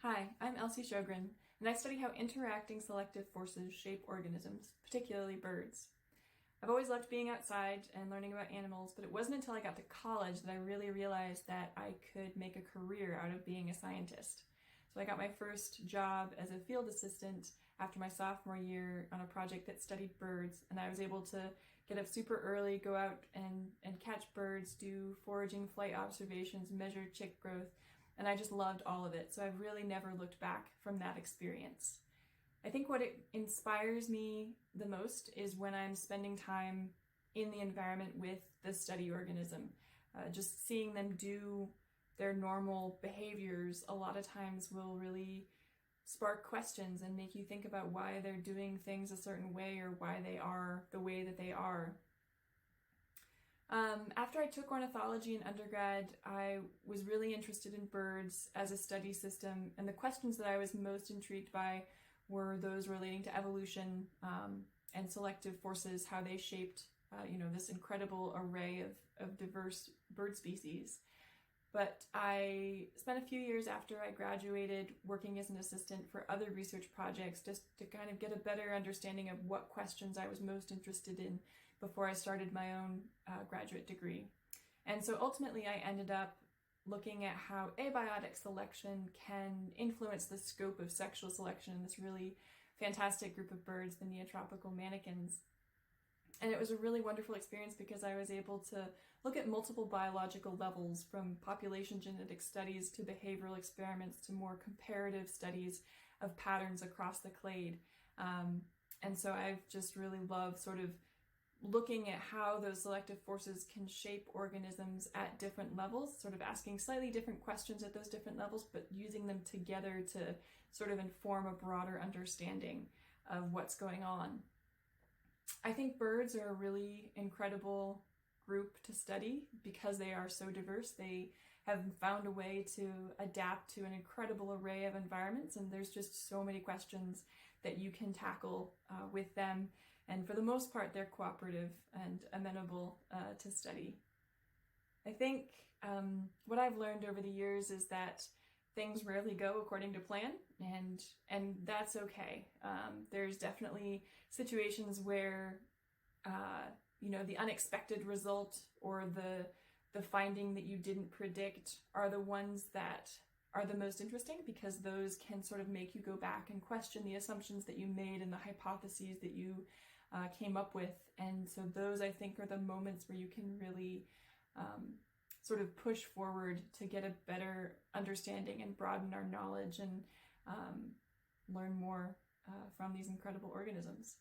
Hi, I'm Elsie Shogren, and I study how interacting selective forces shape organisms, particularly birds. I've always loved being outside and learning about animals, but it wasn't until I got to college that I really realized that I could make a career out of being a scientist. So I got my first job as a field assistant after my sophomore year on a project that studied birds, and I was able to get up super early, go out and catch birds, do foraging flight observations, measure chick growth, and I just loved all of it. So I've really never looked back from that experience. I think what it inspires me the most is when I'm spending time in the environment with the study organism. Just seeing them do their normal behaviors a lot of times will really spark questions and make you think about why they're doing things a certain way or why they are the way that they are. After I took ornithology in undergrad, I was really interested in birds as a study system, and the questions that I was most intrigued by were those relating to evolution and selective forces, how they shaped this incredible array of diverse bird species. But I spent a few years after I graduated working as an assistant for other research projects just to kind of get a better understanding of what questions I was most interested in before I started my own graduate degree. And so ultimately I ended up looking at how abiotic selection can influence the scope of sexual selection in this really fantastic group of birds, the Neotropical manakins. And it was a really wonderful experience because I was able to look at multiple biological levels, from population genetic studies to behavioral experiments to more comparative studies of patterns across the clade. And so I've just really loved sort of looking at how those selective forces can shape organisms at different levels, sort of asking slightly different questions at those different levels, but using them together to sort of inform a broader understanding of what's going on. I think birds are a really incredible group to study because they are so diverse. They have found a way to adapt to an incredible array of environments, and there's just so many questions that you can tackle with them. And for the most part, they're cooperative and amenable to study. I think what I've learned over the years is that things rarely go according to plan, and that's okay. There's definitely situations where the unexpected result or the finding that you didn't predict are the ones that are the most interesting, because those can sort of make you go back and question the assumptions that you made and the hypotheses that you came up with. And so those, I think, are the moments where you can really sort of push forward to get a better understanding and broaden our knowledge and learn more from these incredible organisms.